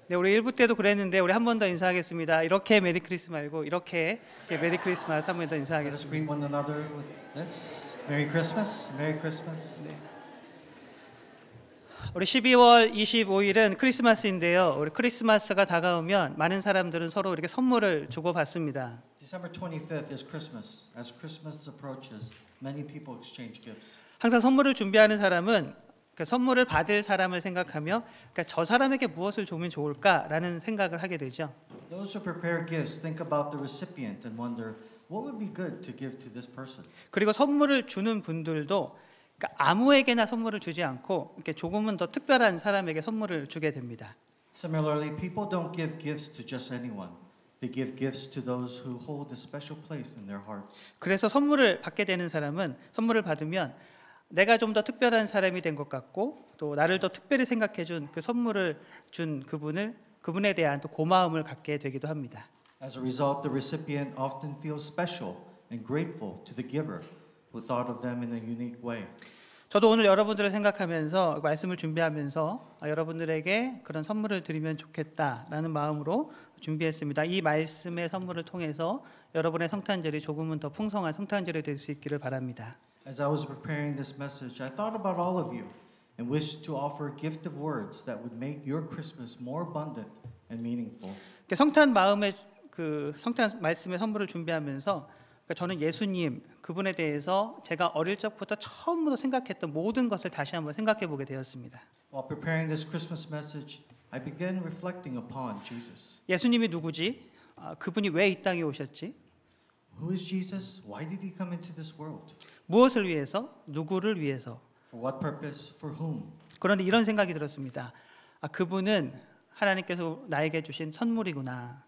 네, 우리 1부 때도 그랬는데 우리 한 번 더 인사하겠습니다. 이렇게 메리 크리스마스 말고 이렇게 메리 크리스마스 한 번 더 Let us 인사하겠습니다. greet one another with this. Merry Christmas. Merry Christmas. 우리 12월 25일은 크리스마스인데요. 우리 크리스마스가 다가오면 많은 사람들은 서로 이렇게 선물을 주고 받습니다. December 25th is Christmas. As Christmas approaches, many people exchange gifts. 항상 선물을 준비하는 사람은 선물을 받을 사람을 생각하며 저 사람에게 무엇을 주면 좋을까라는 생각을 하게 되죠. Those who prepare gifts think about the recipient and wonder what would be good to give to this person. 그리고 선물을 주는 분들도 아무에게나 선물을 주지 않고 이렇게 조금은 더 특별한 사람에게 선물을 주게 됩니다. Similarly, people don't give gifts to just anyone. They give gifts to those who hold a special place in their hearts. 그래서 선물을 받게 되는 사람은 선물을 받으면 내가 좀 더 특별한 사람이 된 것 같고 또 나를 더 특별히 생각해 준 그 선물을 준 그분에 대한 또 고마움을 갖게 되기도 합니다. As a result, the recipient often feels special and grateful to the giver who thought of them in a unique way. 저도 오늘 여러분들을 생각하면서 말씀을 준비하면서 여러분들에게 그런 선물을 드리면 좋겠다라는 마음으로 준비했습니다. 이 말씀의 선물을 통해서 여러분의 성탄절이 조금은 더 풍성한 성탄절이 될 수 있기를 바랍니다. As I was preparing this message, I thought about all of you and wished to offer a gift of words that would make your Christmas more abundant and meaningful. 성탄 말씀의 선물을 준비하면서 저는 예수님 그분에 대해서 제가 어릴 적부터 처음부터 생각했던 모든 것을 다시 한번 생각해 보게 되었습니다. While preparing this Christmas message, I began reflecting upon Jesus. 예수님이 누구지? 그분이 왜 이 땅에 오셨지? Who is Jesus? Why did he come into this world? 무엇을 위해서? 누구를 위해서? For what purpose? For whom? 그런데 이런 생각이 들었습니다. 그분은 하나님께서 나에게 주신 선물이구나.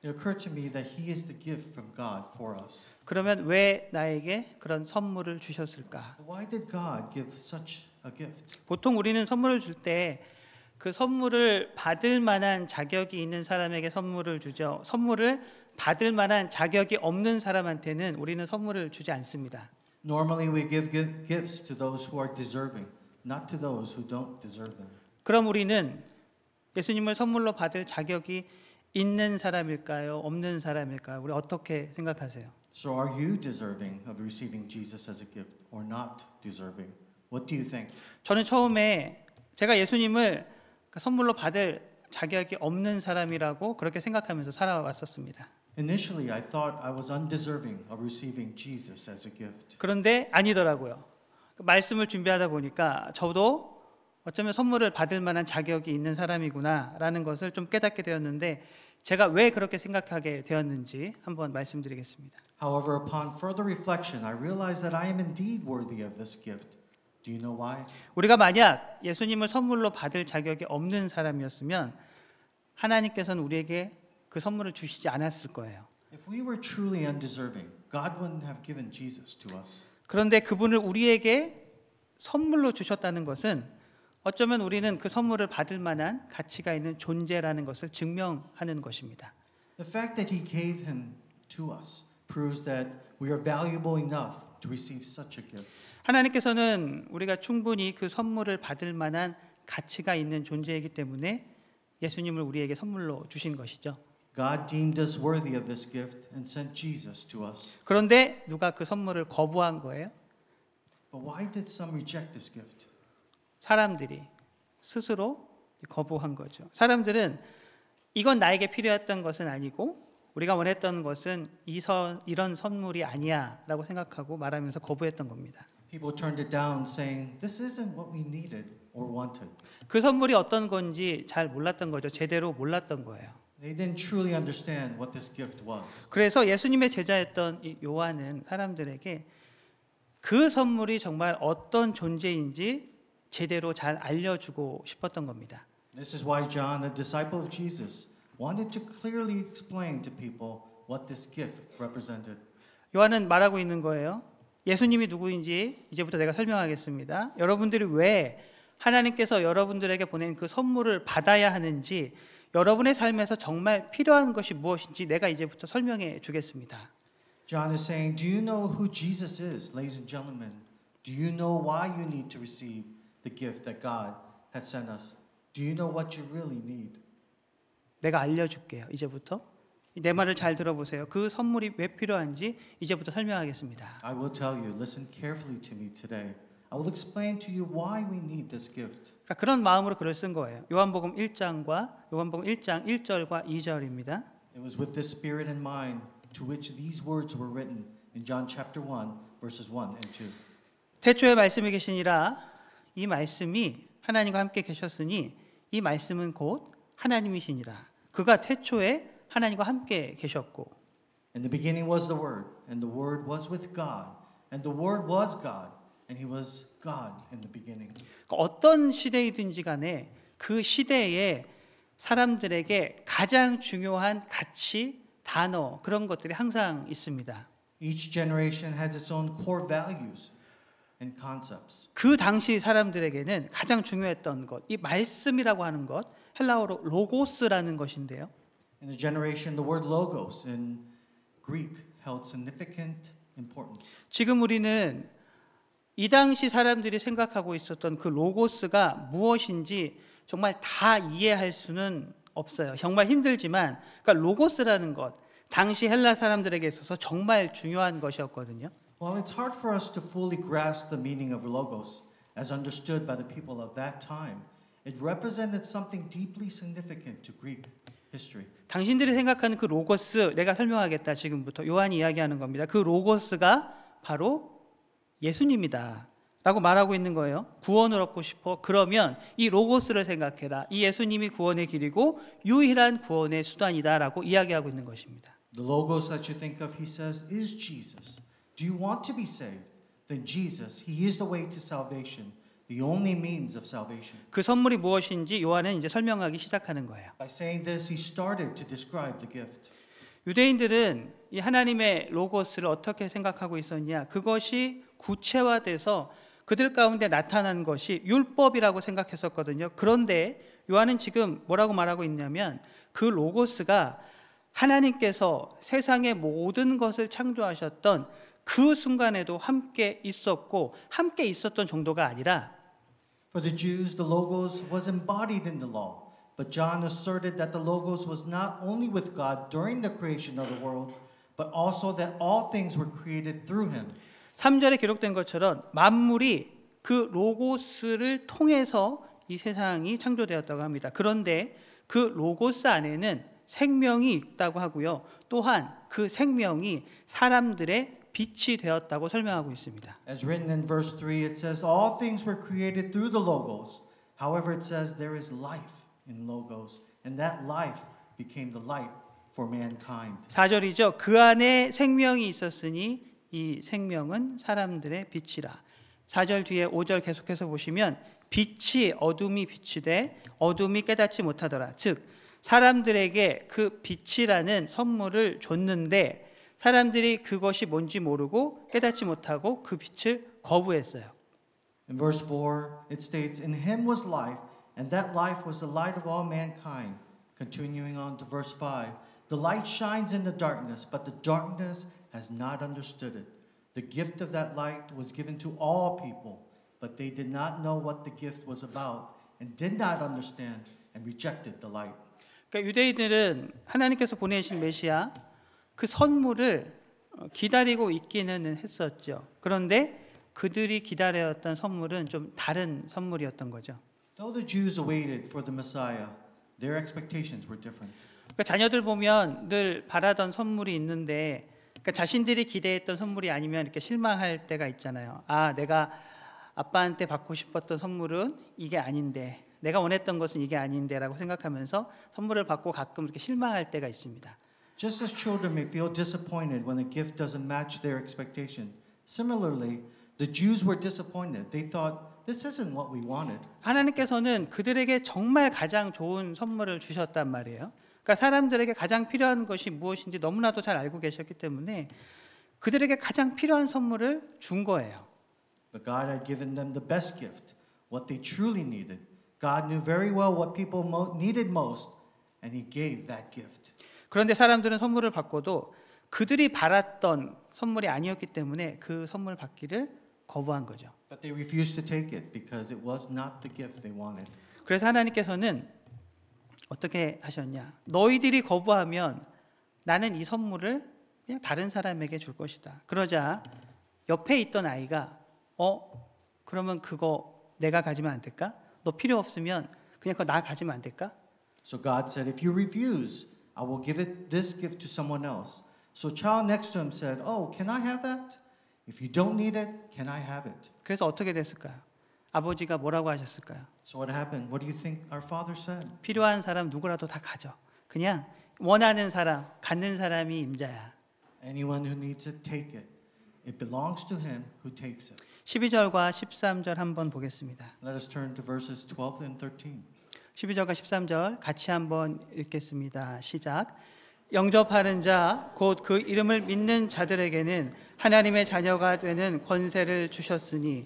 It occurred to me that he is the gift from God for us. 그러면 왜 나에게 그런 선물을 주셨을까? Why did God give such a gift? 보통 우리는 선물을 줄 때 그 선물을 받을 만한 자격이 있는 사람에게 선물을 주죠. 선물을 받을 만한 자격이 없는 사람한테는 우리는 선물을 주지 않습니다. Normally we give gifts to those who are deserving, not to those who don't deserve them. 그럼 우리는 예수님을 선물로 받을 자격이 있는 사람일까요? 없는 사람일까요? 우리 어떻게 생각하세요? So are you deserving of receiving Jesus as a gift or not deserving? What do you think? 저는 처음에 제가 예수님을 선물로 받을 자격이 없는 사람이라고 그렇게 생각하면서 살아왔었습니다. Initially, I thought I was undeserving of receiving Jesus as a gift. 그런데 아니더라고요. 말씀을 준비하다 보니까 저도 어쩌면 선물을 받을 만한 자격이 있는 사람이구나라는 것을 좀 깨닫게 되었는데 제가 왜 그렇게 생각하게 되었는지 한번 말씀드리겠습니다. However, upon further reflection, I realized that I am indeed worthy of this gift. Do you know why? 우리가 만약 예수님을 선물로 받을 자격이 없는 사람이었으면 하나님께서는 우리에게 그 선물을 주시지 않았을 거예요. If we were truly undeserving, God wouldn't have given Jesus to us. 그런데 그분을 우리에게 선물로 주셨다는 것은 어쩌면 우리는 그 선물을 받을 만한 가치가 있는 존재라는 것을 증명하는 것입니다. The fact that he gave him to us proves that we are valuable enough to receive such a gift. 하나님께서는 우리가 충분히 그 선물을 받을 만한 가치가 있는 존재이기 때문에 예수님을 우리에게 선물로 주신 것이죠. God deemed us worthy of this gift and sent Jesus to us. 그런데 누가 그 선물을 거부한 거예요? But why did some reject this gift? 사람들이 스스로 거부한 거죠. 사람들은 이건 나에게 필요했던 것은 아니고 우리가 원했던 것은 이런 선물이 아니야 라고 생각하고 말하면서 거부했던 겁니다. People turned it down saying, this isn't what we needed or wanted. 그 선물이 어떤 건지 잘 몰랐던 거죠. 제대로 몰랐던 거예요. They didn't truly understand what this gift was. 그래서 예수님의 제자였던 이 요한은 사람들에게 그 선물이 정말 어떤 존재인지 제대로 잘 알려주고 싶었던 겁니다. This is why John, a disciple of Jesus, wanted to clearly explain to people what this gift represented. 요한은 말하고 있는 거예요. 예수님이 누구인지 이제부터 내가 설명하겠습니다. 여러분들이 왜 하나님께서 여러분들에게 보낸 그 선물을 받아야 하는지 여러분의 삶에서 정말 필요한 것이 무엇인지 내가 이제부터 설명해 주겠습니다. John is saying, do you know who Jesus is, ladies and gentlemen? Do you know why you need to receive the gift that God has sent us? Do you know what you really need? 내가 알려줄게요. 이제부터 내 말을 잘 들어보세요. 그 선물이 왜 필요한지 이제부터 설명하겠습니다. I will tell you, listen carefully to me today. I will explain to you why we need this gift. 그러니까 그런 마음으로 글을 쓴 거예요. 요한복음 1장 1절과 2절입니다. It was with this spirit in mind to which these words were written in John chapter 1, verses 1 and 2. 태초에 말씀이 계시니라. 이 말씀이 하나님과 함께 계셨으니 이 말씀은 곧 하나님이시니라. 그가 태초에 하나님과 함께 계셨고 In the beginning was the Word, and the Word was with God, and the Word was God, and He was God in the beginning. 그러니까 어떤 시대이든지 간에 그 시대에 사람들에게 가장 중요한 가치, 단어 그런 것들이 항상 있습니다. Each generation has its own core values and concepts. 그 당시 사람들에게는 가장 중요했던 것, 이 말씀이라고 하는 것, 헬라어로 로고스라는 것인데요. In the generation, the word logos in Greek held significant importance. 지금 우리는 이 당시 사람들이 생각하고 있었던 그 로고스가 무엇인지 정말 다 이해할 수는 없어요. 정말 힘들지만, 그러니까 로고스라는 것, 당시 헬라 사람들에게 있어서 정말 중요한 것이었거든요. Well, it's hard for us to fully grasp the meaning of logos as understood by the people of that time. It represented something deeply significant to Greek history. 당신들이 생각하는 그 로고스, 내가 설명하겠다. 지금부터 요한이 이야기하는 겁니다. 그 로고스가 바로 예수님이다 라고 말하고 있는 거예요. 구원을 얻고 싶어? 그러면 이 로고스를 생각해라. 이 예수님이 구원의 길이고 유일한 구원의 수단이다 라고 이야기하고 있는 것입니다. The logos that you think of, he says, is Jesus. Do you want to be saved? Then Jesus, he is the way to salvation, the only means of salvation. 그 선물이 무엇인지 요한은 이제 설명하기 시작하는 거예요. By saying this, he started to describe the gift. 유대인들은 이 하나님의 로고스를 어떻게 생각하고 있었냐? 그것이 구체화돼서 그들 가운데 나타난 것이 율법이라고 생각했었거든요. 그런데 요한은 지금 뭐라고 말하고 있냐면 그 로고스가 하나님께서 세상의 모든 것을 창조하셨던 그 순간에도 함께 있었고 함께 있었던 정도가 아니라 For the Jews, the logos was embodied in the law. But John asserted that the logos was not only with God during the creation of the world, but also that all things were created through him. 3절에 기록된 것처럼 만물이 그 로고스를 통해서 이 세상이 창조되었다고 합니다. 그런데 그 로고스 안에는 생명이 있다고 하고요. 또한 그 생명이 사람들의 빛이 되었다고 설명하고 있습니다. As written in verse 3, it says, all things were created through the logos. However, it says there is life in logos, and that life became the light for mankind. 4절이죠. 그 안에 생명이 있었으니 이 생명은 사람들의 빛이라. 4절 뒤에 5절 계속해서 보시면 빛이 어둠이 비추되 어둠이 깨닫지 못하더라. 즉 사람들에게 그 빛이라는 선물을 줬는데 사람들이 그것이 뭔지 모르고 깨닫지 못하고 그 빛을 거부했어요. In verse 4, it states, in him was life, and that life was the light of all mankind. Continuing on to verse 5, the light shines in the darkness, but the darkness has not understood it. The gift of that light was given to all people, but they did not know what the gift was about, and did not understand, and rejected the light. 그러니까 유대인들은 하나님께서 보내신 메시아 그 선물을 기다리고 있기는 했었죠. 그런데 그들이 기다려왔던 선물은 좀 다른 선물이었던 거죠. Though the Jews awaited for the Messiah, their expectations were different. 그러니까 자녀들 보면 늘 바라던 선물이 있는데 그러니까 자신들이 기대했던 선물이 아니면 이렇게 실망할 때가 있잖아요. 아, 내가 아빠한테 받고 싶었던 선물은 이게 아닌데 내가 원했던 것은 이게 아닌데라고 생각하면서 선물을 받고 가끔 이렇게 실망할 때가 있습니다. Just as children may feel disappointed when a gift doesn't match their expectation, similarly, the Jews were disappointed. They thought, this isn't what we wanted. 하나님께서는 그들에게 정말 가장 좋은 선물을 주셨단 말이에요. 그러니까 사람들에게 가장 필요한 것이 무엇인지 너무나도 잘 알고 계셨기 때문에 그들에게 가장 필요한 선물을 준 거예요. But God had given them the best gift, what they truly needed. God knew very well what people needed most, and He gave that gift. 그런데 사람들은 선물을 받고도 그들이 바랐던 선물이 아니었기 때문에 그 선물 받기를 거부한 거죠. But they refused to take it because it was not the gift they wanted. 그래서 하나님께서는 어떻게 하셨냐? 너희들이 거부하면 나는 이 선물을 그냥 다른 사람에게 줄 것이다. 그러자 옆에 있던 아이가 그러면 그거 내가 가지면 안 될까? 너 필요 없으면 그냥 그거 나 가지면 안 될까? So God said, if you refuse, I will give this gift to someone else. So child next to him said, oh, can I have that? If you don't need it, can I have it? 그래서 어떻게 됐을까요? 아버지가 뭐라고 하셨을까요? So what happened? What do you think our father said? 필요한 사람 누구라도 다 가져. 그냥 원하는 사람, 갖는 사람이 임자야. Anyone who needs it, take it. It belongs to him who takes it. 12절과 13절 한번 보겠습니다. Let us turn to verses 12 and 13. 12절과 13절 같이 한번 읽겠습니다. 시작. 영접하는 자, 곧 그 이름을 믿는 자들에게는 하나님의 자녀가 되는 권세를 주셨으니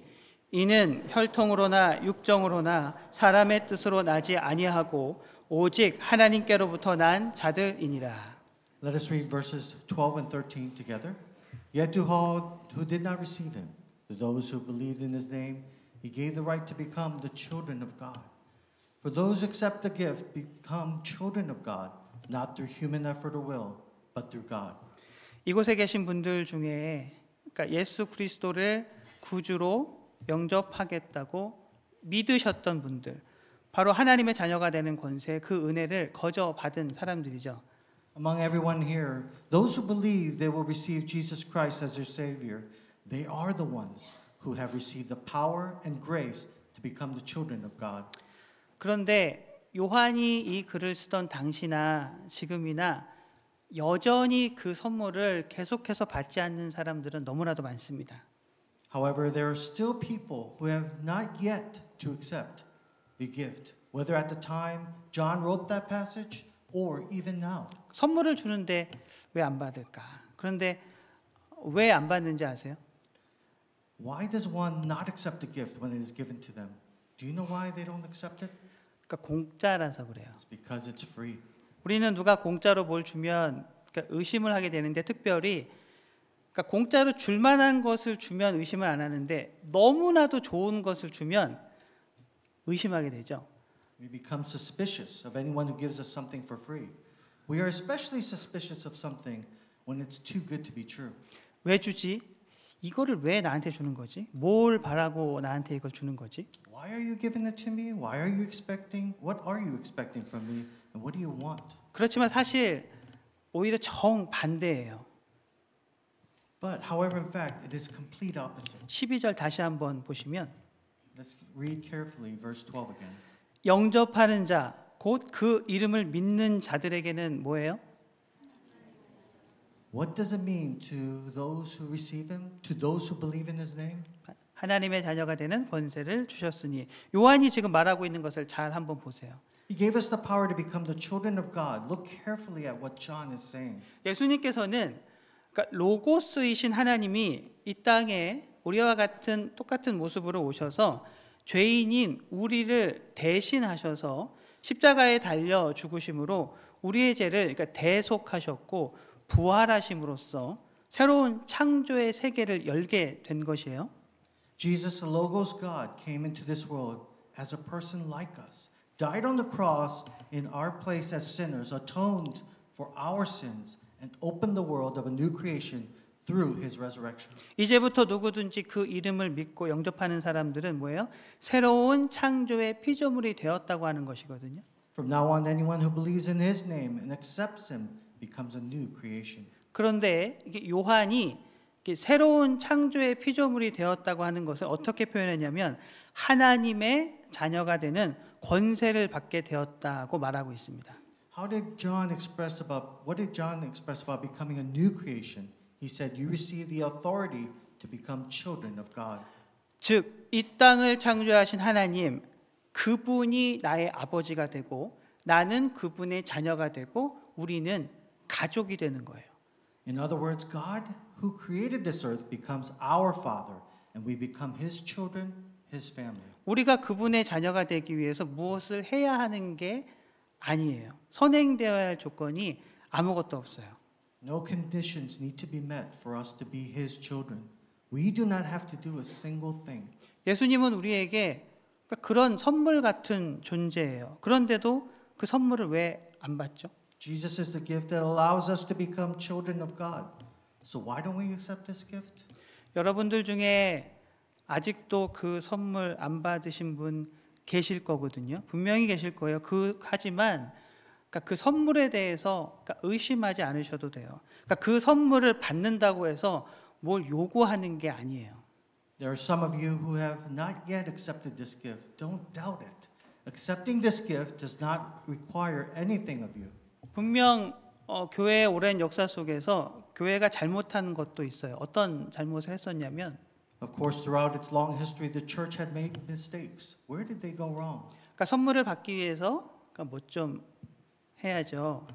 이는 혈통으로나 육정으로나 사람의 뜻으로 나지 아니하고 오직 하나님께로부터 난 자들이니라. Let us read verses 12 and 13 together. Yet to all who did not receive him, to those who believed in his name, he gave the right to become the children of God. For those who accept the gift become children of God, not through human effort or will, but through God. 이곳에 계신 분들 중에 그러니까 예수 그리스도를 구주로 영접하겠다고 믿으셨던 분들, 바로 하나님의 자녀가 되는 권세, 그 은혜를 거저 받은 사람들이죠. Among everyone here, those who believe they will receive Jesus Christ as their Savior, they are the ones who have received the power and grace to become the children of God. 그런데 요한이 이 글을 쓰던 당시나 지금이나 여전히 그 선물을 계속해서 받지 않는 사람들은 너무나도 많습니다. However, there are still people who have not yet to accept the gift, whether at the time John wrote that passage or even now. 선물을 주는데 왜 안 받을까? 그런데 왜 안 받는지 아세요? Why does one not accept the gift when it is given to them? Do you know why they don't accept it? 그러니까 공짜라서 그래요. It's because it's free. 우리는 누가 공짜로 뭘 주면 그러니까 의심을 하게 되는데 특별히 그러니까 공짜로 줄 만한 것을 주면 의심을 안 하는데 너무나도 좋은 것을 주면 의심하게 되죠. We become suspicious of anyone who gives us something for free. We are especially suspicious of something when it's too good to be true. 왜 주지? 이거를 왜 나한테 주는 거지? 뭘 바라고 나한테 이걸 주는 거지? Why are you giving it to me? Why are you expecting? What are you expecting from me? And what do you want? 그렇지만 사실 오히려 정반대예요. But however, in fact, it is complete opposite. 12절 다시 한번 보시면 Let's read carefully verse 12 again. 영접하는 자, 곧 그 이름을 믿는 자들에게는 뭐예요? What does it mean to those who receive him? To those who believe in his name? 하나님의 자녀가 되는 권세를 주셨으니 요한이 지금 말하고 있는 것을 잘 한번 보세요. He gave us the power to become the children of God. Look carefully at what John is saying. 예수님께서는 그러니까 로고스이신 하나님이 이 땅에 우리와 같은 똑같은 모습으로 오셔서 죄인인 우리를 대신하셔서 십자가에 달려 죽으심으로 우리의 죄를 그러니까 대속하셨고 부활하심으로써 새로운 창조의 세계를 열게 된 것이에요. Jesus, the Logos God, came into this world as a person like us, died on the cross in our place as sinners, atoned for our sins, and opened the world of a new creation through his resurrection. 이제부터 누구든지 그 이름을 믿고 영접하는 사람들은 뭐예요? 새로운 창조의 피조물이 되었다고 하는 것이거든요. From now on, anyone who believes in his name and accepts him becomes a new creation. 그런데 이게 요한이 이게 새로운 창조의 피조물이 되었다고 하는 것을 어떻게 표현했냐면 하나님의 자녀가 되는 권세를 받게 되었다고 말하고 있습니다. What did John express about becoming a new creation? He said, "You receive the authority to become children of God." 즉, 이 땅을 창조하신 하나님, 그분이 나의 아버지가 되고 나는 그분의 자녀가 되고 우리는 가족이 되는 거예요. In other words, God, who created this earth, becomes our Father, and we become His children, His family. 우리가 그분의 자녀가 되기 위해서 무엇을 해야 하는 게 아니에요. 선행되어야 할 조건이 아무것도 없어요. No conditions need to be met for us to be His children. We do not have to do a single thing. 예수님은 우리에게 그런 선물 같은 존재예요. 그런데도 그 선물을 왜 안 받죠? Jesus is the gift that allows us to become children of God. So why don't we accept this gift? 여러분들 중에 아직도 그 선물 안 받으신 분 계실 거거든요. 분명히 계실 거예요. 하지만 그러니까 그 선물에 대해서 그러니까 의심하지 않으셔도 돼요. 그러니까 그 선물을 받는다고 해서 뭘 요구하는 게 아니에요. There are some of you who have not yet accepted this gift. Don't doubt it. Accepting this gift does not require anything of you. 분명 교회의 오랜 역사 속에서 교회가 잘못한 것도 있어요. 어떤 잘못을 했었냐면 Of course, throughout its long history, the church had made mistakes. Where did they go wrong? 그러니까 선물을 받기 위해서 그러니까 뭐 좀 해야죠.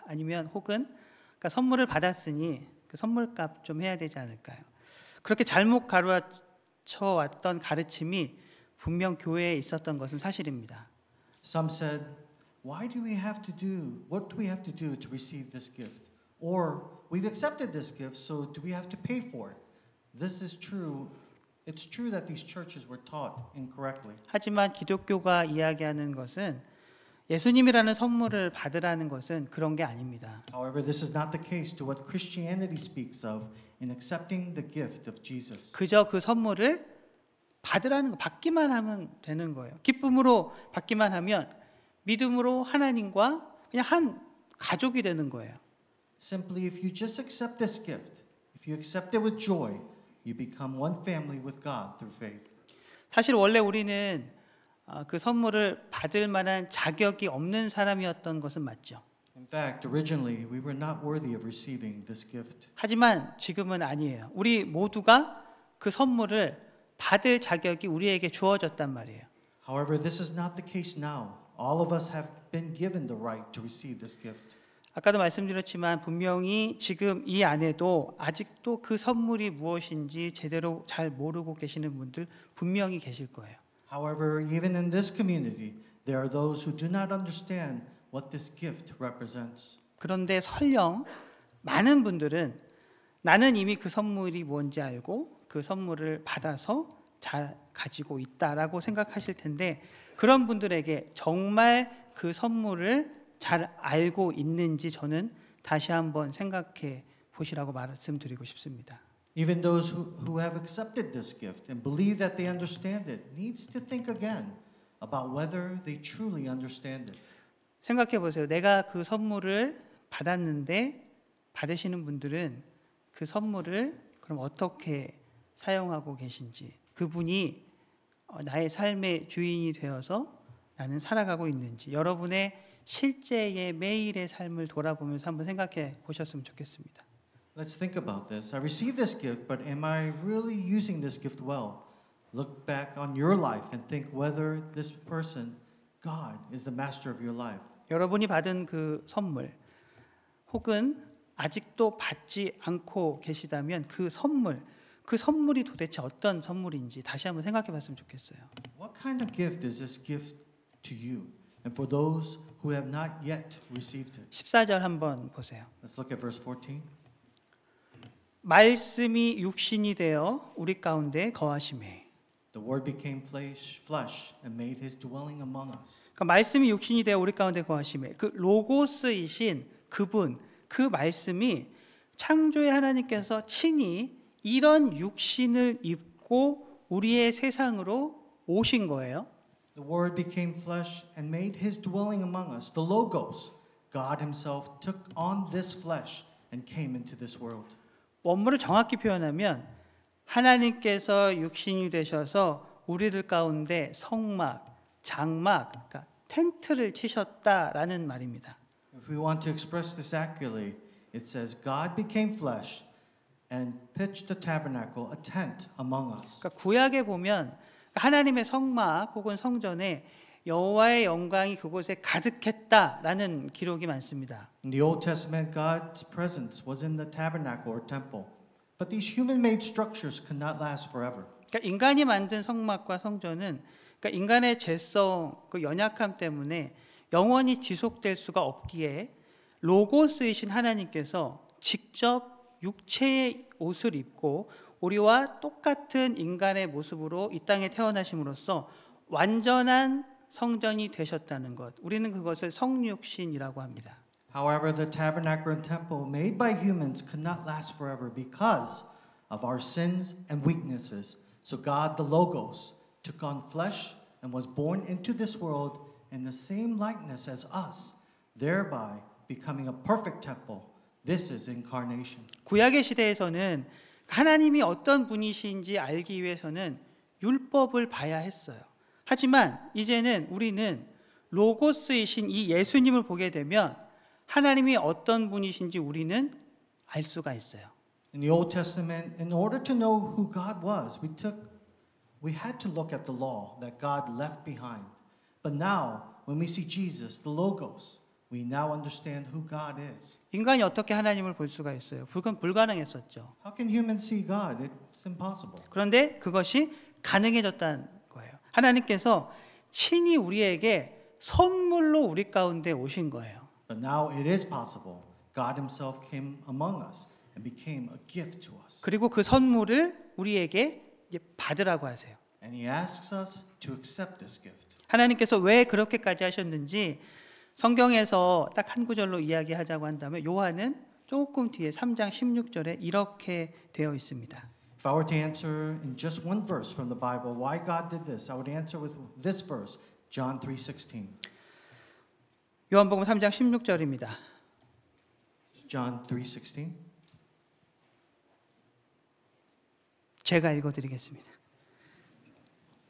아니면 혹은 그러니까 선물을 받았으니 그 선물값 좀 해야 되지 않을까요? 그렇게 잘못 가르쳐 왔던 가르침이 분명 교회에 있었던 것은 사실입니다. Some said, "Why do we have to do? What do we have to do to receive this gift?" Or, "We've accepted this gift, so do we have to pay for it?" This is true. It's true that these churches were taught incorrectly. 하지만 기독교가 이야기하는 것은 예수님이라는 선물을 받으라는 것은 그런 게 아닙니다. However, this is not the case to what Christianity speaks of in accepting the gift of Jesus. 그저 그 선물을 받으라는 거, 받기만 하면 되는 거예요. 기쁨으로 받기만 하면 믿음으로 하나님과 그냥 한 가족이 되는 거예요. Simply, if you just accept this gift, if you accept it with joy, you become one family with God through faith. 사실 원래 우리는 그 선물을 받을 만한 자격이 없는 사람이었던 것은 맞죠. In fact, originally, we were not worthy of receiving this gift. 하지만 지금은 아니에요. 우리 모두가 그 선물을 받을 자격이 우리에게 주어졌단 말이에요. However, this is not the case now. All of us have been given the right to receive this gift. 아까도 말씀드렸지만 분명히 지금 이 안에도 아직도 그 선물이 무엇인지 제대로 잘 모르고 계시는 분들 분명히 계실 거예요. However, even in this community, there are those who do not understand what this gift represents. 그런데 설령 많은 분들은 나는 이미 그 선물이 뭔지 알고 그 선물을 받아서 잘 가지고 있다라고 생각하실 텐데 그런 분들에게 정말 그 선물을 잘 알고 있는지 저는 다시 한번 생각해 보시라고 말씀드리고 싶습니다. Even those who have accepted this gift and believe that they understand it needs to think again about whether they truly understand it. 생각해 보세요. 내가 그 선물을 받았는데 받으시는 분들은 그 선물을 그럼 어떻게 사용하고 계신지 그분이 나의 삶의 주인이 되어서 나는 살아가고 있는지 여러분의 실제의 매일의 삶을 돌아보면서 한번 생각해 보셨으면 좋겠습니다. Let's think about this. I received this gift, but am I really using this gift well? Look back on your life and think whether this person, God, is the master of your life. 여러분이 받은 그 선물 혹은 아직도 받지 않고 계시다면 그 선물이 도대체 어떤 선물인지 다시 한번 생각해 봤으면 좋겠어요. What kind of gift is this gift to you? And for those who have not yet received it. 14절 한번 보세요. Let's look at verse 14. 말씀이 육신이 되어 우리 가운데 거하심에. The word became flesh and made his dwelling among us. 그러니까 말씀이 육신이 되어 우리 가운데 거하심에. 그 로고스이신 그분, 그 말씀이 창조의 하나님께서 친히 이런 육신을 입고 우리의 세상으로 오신 거예요. The word became flesh and made his dwelling among us. The Logos, God himself took on this flesh and came into this world. 원문을 정확히 표현하면 하나님께서 육신이 되셔서 우리들 가운데 성막, 장막, 그러니까 텐트를 치셨다라는 말입니다. If we want to express this accurately, it says God became flesh and pitched the tabernacle, a tent among us. 그러니까 구약에 보면 하나님의 성막 혹은 성전에 여호와의 영광이 그곳에 가득했다라는 기록이 많습니다. In the Old Testament, God's presence was in the tabernacle or temple. But these human-made structures could not last forever. 그러니까 인간이 만든 성막과 성전은 그러니까 인간의 죄성, 그 연약함 때문에 영원히 지속될 수가 없기에 로고스이신 하나님께서 직접 육체의 옷을 입고 우리와 똑같은 인간의 모습으로 이 땅에 태어나심으로써 완전한 성전이 되셨다는 것. 우리는 그것을 성육신이라고 합니다. However, the tabernacle and temple made by humans could not last forever because of our sins and weaknesses. So God, the Logos, took on flesh and was born into this world in the same likeness as us, thereby becoming a perfect temple. This is incarnation. 구약의 시대에서는 하나님이 어떤 분이신지 알기 위해서는 율법을 봐야 했어요. 하지만 이제는 우리는 로고스이신 이 예수님을 보게 되면 하나님이 어떤 분이신지 우리는 알 수가 있어요. In the Old Testament, in order to know who God was, we had to look at the law that God left behind. But now, when we see Jesus, the Logos, we now understand who God is. 인간이 어떻게 하나님을 볼 수가 있어요? 그건 불가능했었죠. How can humans see God? It's impossible. 그런데 그것이 가능해졌다는 거예요. 하나님께서 친히 우리에게 선물로 우리 가운데 오신 거예요. But now it is possible. God himself came among us and became a gift to us. 그리고 그 선물을 우리에게 이제 받으라고 하세요. And he asks us to accept this gift. 하나님께서 왜 그렇게까지 하셨는지 성경에서 딱 한 구절로 이야기하자고 한다면 요한은 조금 뒤에 3장 16절에 이렇게 되어 있습니다. If I were to answer in just one verse from the Bible why God did this, I would answer with this verse, John 3:16. 요한복음 3장 16절입니다. John 3:16. 제가 읽어드리겠습니다.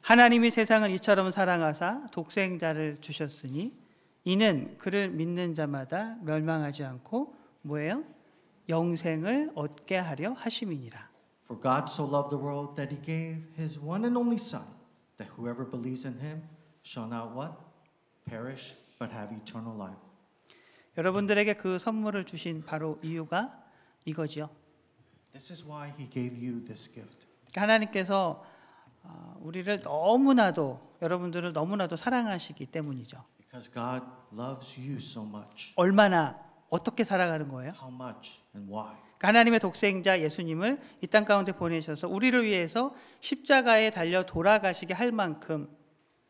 하나님이 세상을 이처럼 사랑하사 독생자를 주셨으니 이는 그를 믿는 자마다 멸망하지 않고 뭐예요? 영생을 얻게 하려 하심이니라. For God so loved the world that he gave his one and only Son, that whoever believes in him shall not what? Perish, but have eternal life. 여러분들에게 그 선물을 주신 바로 이유가 이거지요. This is why he gave you this gift. 하나님께서 우리를 너무나도 여러분들을 너무나도 사랑하시기 때문이죠. Because God loves you so much. 얼마나 어떻게 살아가는 거예요? How much and why? 하나님의 독생자 예수님을 이 땅 가운데 보내셔서 우리를 위해서 십자가에 달려 돌아가시게 할 만큼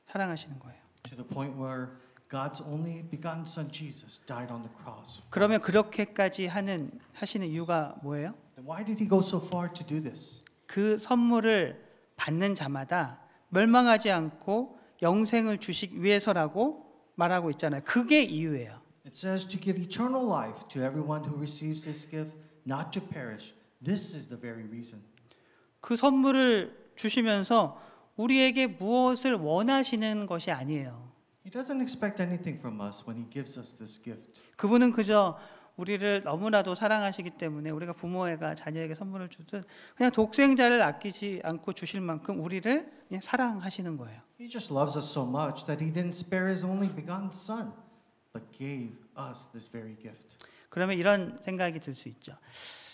사랑하시는 거예요. To the point where God's only begotten Son Jesus died on the cross. 그러면 그렇게까지 하시는 이유가 뭐예요? Then why did he go so far to do this? 그 선물을 받는 자마다 멸망하지 않고 영생을 주시기 위해서라고 말하고 있잖아요. 그게 이유예요. It says to give eternal life to everyone who receives this gift, not to perish. This is the very reason. 그 선물을 주시면서 우리에게 무엇을 원하시는 것이 아니에요. He doesn't expect anything from us when he gives us this gift. 그분은 그저 우리를 너무나도 사랑하시기 때문에 우리가 부모가 자녀에게 선물을 주듯 그냥 독생자를 아끼지 않고 주실 만큼 우리를 그냥 사랑하시는 거예요. He just loves us so much that he didn't spare his only begotten Son, but gave us this very gift. 그러면 이런 생각이 들 수 있죠.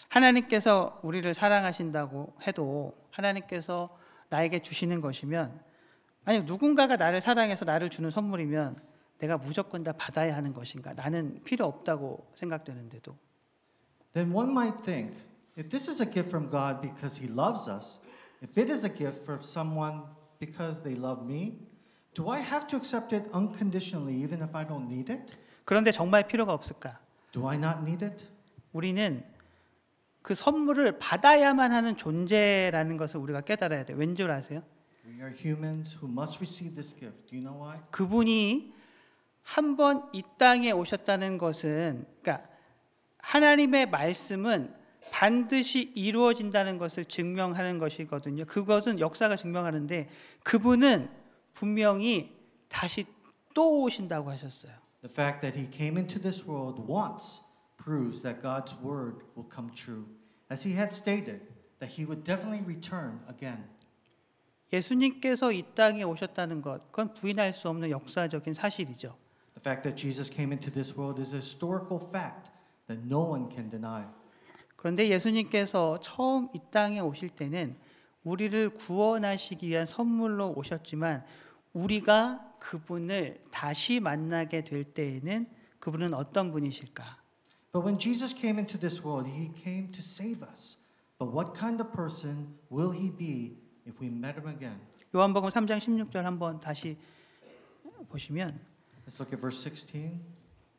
하나님께서 우리를 사랑하신다고 해도 하나님께서 나에게 주시는 것이면 만약 누군가가 나를 사랑해서 나를 주는 선물이면 내가 무조건 다 받아야 하는 것인가? 나는 필요 없다고 생각되는데도. Then one might think, if this is a gift from God because he loves us, if it is a gift from someone because they love me, do I have to accept it unconditionally even if I don't need it? 그런데 정말 필요가 없을까? Do I not need it? 우리는 그 선물을 받아야만 하는 존재라는 것을 우리가 깨달아야 돼요. 왠 줄 아세요? We are humans who must receive this gift. Do you know why? 그분이 한 번 이 땅에 오셨다는 것은 그러니까 하나님의 말씀은 반드시 이루어진다는 것을 증명하는 것이거든요. 그것은 역사가 증명하는데 그분은 분명히 다시 또 오신다고 하셨어요. The fact that he came into this world once proves that God's word will come true. As he had stated, that he would definitely return again. 예수님께서 이 땅에 오셨다는 것, 그건 부인할 수 없는 역사적인 사실이죠. The fact that Jesus came into this world is a historical fact that no one can deny. 그런데 예수님께서 처음 이 땅에 오실 때는 우리를 구원하시기 위한 선물로 오셨지만 우리가 그분을 다시 만나게 될 때에는 그분은 어떤 분이실까? But when Jesus came into this world, he came to save us. But what kind of person will he be if we met him again? 요한복음 3장 16절 한번 다시 보시면 Let's look at verse 16.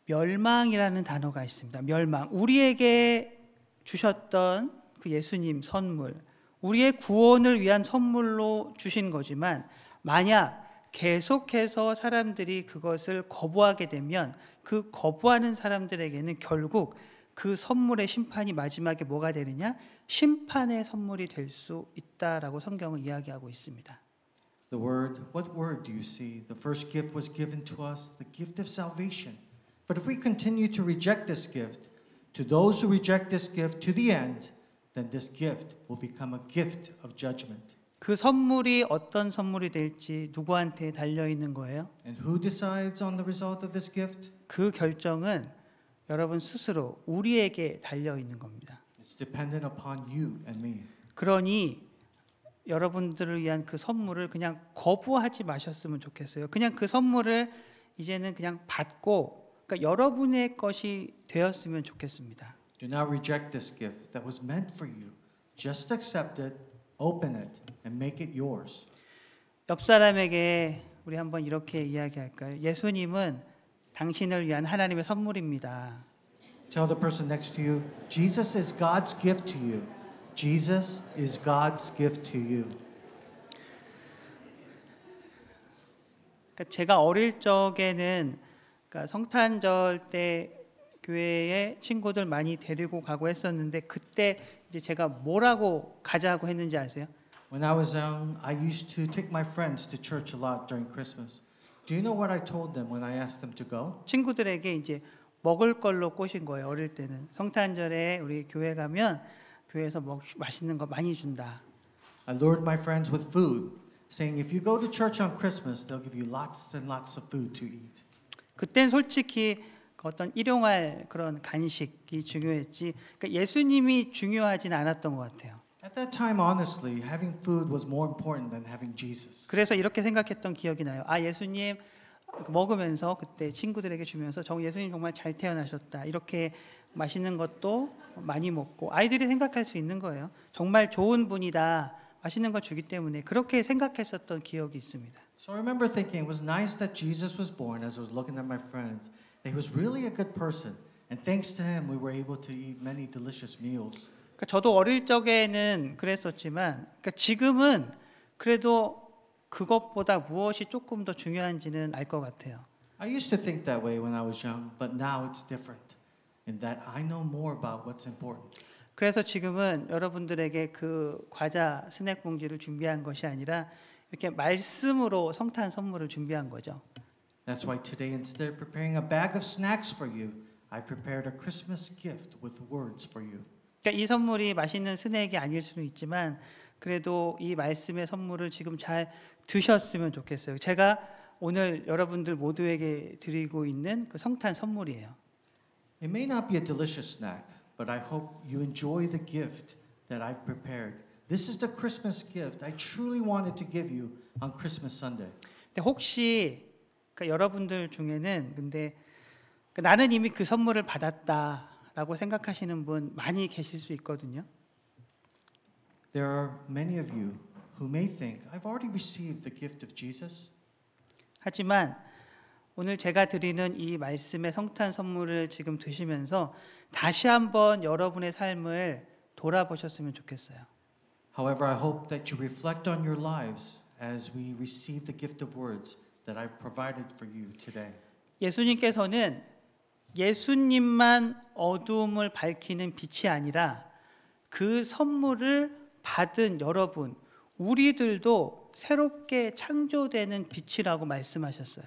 멸망이라는 단어가 있습니다. 멸망. 우리에게 주셨던 그 예수님 선물, 우리의 구원을 위한 선물로 주신 거지만 만약 계속해서 사람들이 그것을 거부하게 되면 그 거부하는 사람들에게는 결국 그 선물의 심판이 마지막에 뭐가 되느냐? 심판의 선물이 될 수 있다라고 성경은 이야기하고 있습니다. What word do you see? The first gift was given to us, the gift of salvation. But if we continue to reject this gift, to those who reject this gift to the end, then this gift will become a gift of judgment. 그 선물이 어떤 선물이 될지 누구한테 달려 있는 거예요? And who decides on the result of this gift? 그 결정은 여러분 스스로 우리에게 달려 있는 겁니다. It's dependent upon you and me. 그러니 여러분들을 위한 그 선물을 그냥 거부하지 마셨으면 좋겠어요. 그냥 그 선물을 이제는 그냥 받고 그러니까 여러분의 것이 되었으면 좋겠습니다. Do not reject this gift that was meant for you. Just accept it, open it, and make it yours. 옆 사람에게 우리 한번 이렇게 이야기할까요? 예수님은 당신을 위한 하나님의 선물입니다. Tell the person next to you, Jesus is God's gift to you. Jesus is God's gift to you. 그러니까 제가 어릴 적에는 그러니까 성탄절 때 교회에 친구들 많이 데리고 가고 했었는데 그때 이제 제가 뭐라고 가자고 했는지 아세요? When I was young, I used to take my friends to church a lot during Christmas. Do you know what I told them when I asked them to go? 친구들에게 이제 먹을 걸로 꼬신 거예요. 어릴 때는 성탄절에 우리 교회 가면 교회에서 맛있는 거 많이 준다. I lured my friends with food, saying if you go to church on Christmas, they'll give you lots and lots of food to eat. 그땐 솔직히 어떤 일용할 그런 간식이 중요했지. 그러니까 예수님이 중요하진 않았던 것 같아요. At that time, honestly, having food was more important than having Jesus. 그래서 이렇게 생각했던 기억이 나요. 아, 예수님 먹으면서 그때 친구들에게 주면서 저 예수님 정말 잘 태어나셨다. 이렇게 맛있는 것도 많이 먹고 아이들이 생각할 수 있는 거예요. 정말 좋은 분이다. 맛있는 거 주기 때문에 그렇게 생각했었던 기억이 있습니다. So I remember thinking it was nice that Jesus was born as I was looking at my friends. He was really a good person. And thanks to him, we were able to eat many delicious meals. 그러니까 저도 어릴 적에는 그랬었지만 그러니까 지금은 그래도 그것보다 무엇이 조금 더 중요한지는 알 것 같아요. I used to think that way when I was young, but now it's different. In that I know more about what's important. 그래서 지금은 여러분들에게 그 과자 스낵 봉지를 준비한 것이 아니라 이렇게 말씀으로 성탄 선물을 준비한 거죠. That's why today, instead of preparing a bag of snacks for you, I prepared a Christmas gift with words for you. 그러니까 이 선물이 맛있는 스낵이 아닐 수는 있지만 그래도 이 말씀의 선물을 지금 잘 드셨으면 좋겠어요. 제가 오늘 여러분들 모두에게 드리고 있는 그 성탄 선물이에요. It may not be a delicious snack, but I hope you enjoy the gift that I've prepared. This is the Christmas gift I truly wanted to give you on Christmas Sunday. 근데 혹시 그러니까 여러분들 중에는 근데 나는 이미 그 선물을 받았다라고 생각하시는 분 많이 계실 수 있거든요. There are many of you who may think, I've already received the gift of Jesus. 하지만 오늘 제가 드리는 이 말씀의 성탄 선물을 지금 드시면서 다시 한번 여러분의 삶을 돌아보셨으면 좋겠어요. However, I hope that you reflect on your lives as we receive the gift of words that I've provided for you today. 예수님께서는 예수님만 어두움을 밝히는 빛이 아니라 그 선물을 받은 여러분, 우리들도 새롭게 창조되는 빛이라고 말씀하셨어요.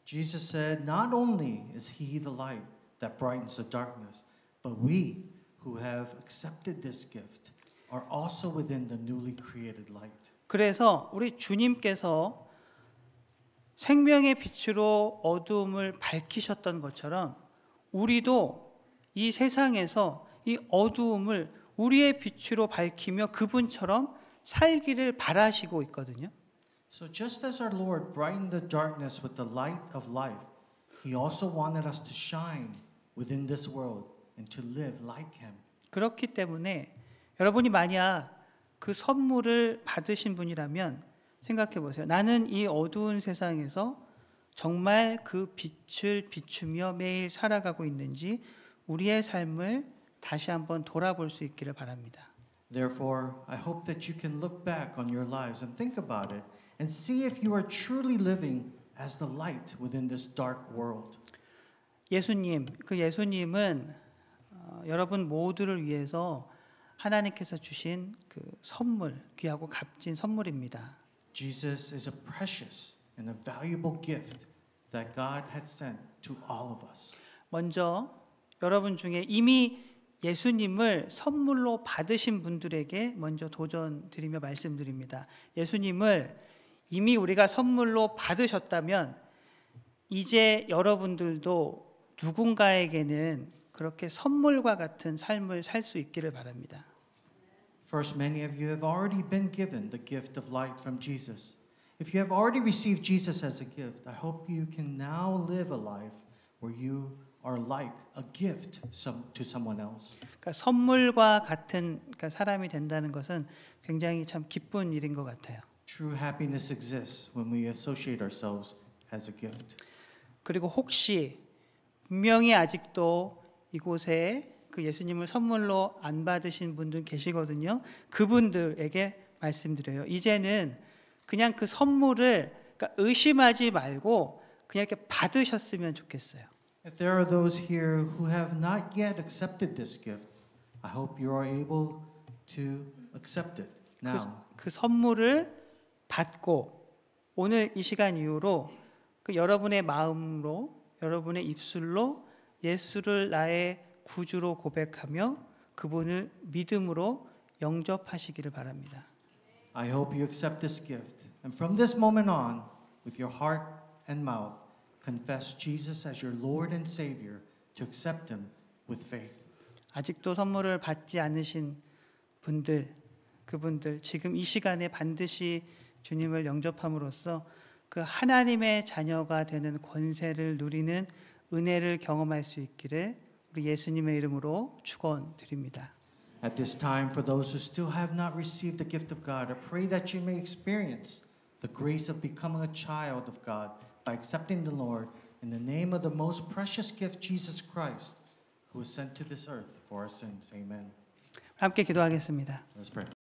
Jesus said, not only is he the light that brightens the darkness, but we who have accepted this gift are also within the newly created light. 그래서 우리 주님께서 생명의 빛으로 어두움을 밝히셨던 것처럼 우리도 이 세상에서 이 어두움을 우리의 빛으로 밝히며 그분처럼 살기를 바라시고 있거든요. So just as our Lord brightened the darkness with the light of life, he also wanted us to shine within this world and to live like him. 그렇기 때문에 여러분이 만약 그 선물을 받으신 분이라면 생각해 보세요. 나는 이 어두운 세상에서 정말 그 빛을 비추며 매일 살아가고 있는지 우리의 삶을 다시 한번 돌아볼 수 있기를 바랍니다. Therefore, I hope that you can look back on your lives and think about it and see if you are truly living as the light within this dark world. 예수님은 여러분 모두를 위해서 하나님께서 주신 그 선물, 귀하고 값진 선물입니다. Jesus is a precious and a valuable gift that God had sent to all of us. 먼저 여러분 중에 이미 예수님을 선물로 받으신 분들에게 먼저 도전드리며 말씀드립니다. 예수님을 이미 우리가 선물로 받으셨다면 이제 여러분들도 누군가에게는 그렇게 선물과 같은 삶을 살 수 있기를 바랍니다. First, many of you have already been given the gift of light from Jesus. If you have already received Jesus as a gift, I hope you can now live a life where you are like a gift to someone else. 그러니까 선물과 같은 사람이 된다는 것은 굉장히 참 기쁜 일인 것 같아요. True happiness exists when we associate ourselves as a gift. 그리고 혹시 분명히 아직도 이곳에 그 예수님을 선물로 안 받으신 분들 계시거든요. 그분들에게 말씀드려요. 이제는 그냥 그 선물을 의심하지 말고 그냥 이렇게 받으셨으면 좋겠어요. If there are those here who have not yet accepted this gift, I hope you are able to accept it now. 그 선물을 받고 오늘 이 시간 이후로 그 여러분의 마음으로 여러분의 입술로 예수를 나의 구주로 고백하며 그분을 믿음으로 영접하시기를 바랍니다. I hope you accept this gift, and from this moment on, with your heart and mouth, confess Jesus as your Lord and Savior to accept Him with faith. 아직도 선물을 받지 않으신 그분들 지금 이 시간에 반드시 주님을 영접함으로써 그 하나님의 자녀가 되는 권세를 누리는 은혜를 경험할 수 있기를 우리 예수님의 이름으로 축원드립니다. At this time, for those who still have not received the gift of God, I pray that you may experience the grace of becoming a child of God by accepting the Lord in the name of the most precious gift, Jesus Christ, who was sent to this earth for our sins. Amen. 함께 기도하겠습니다. Let's pray.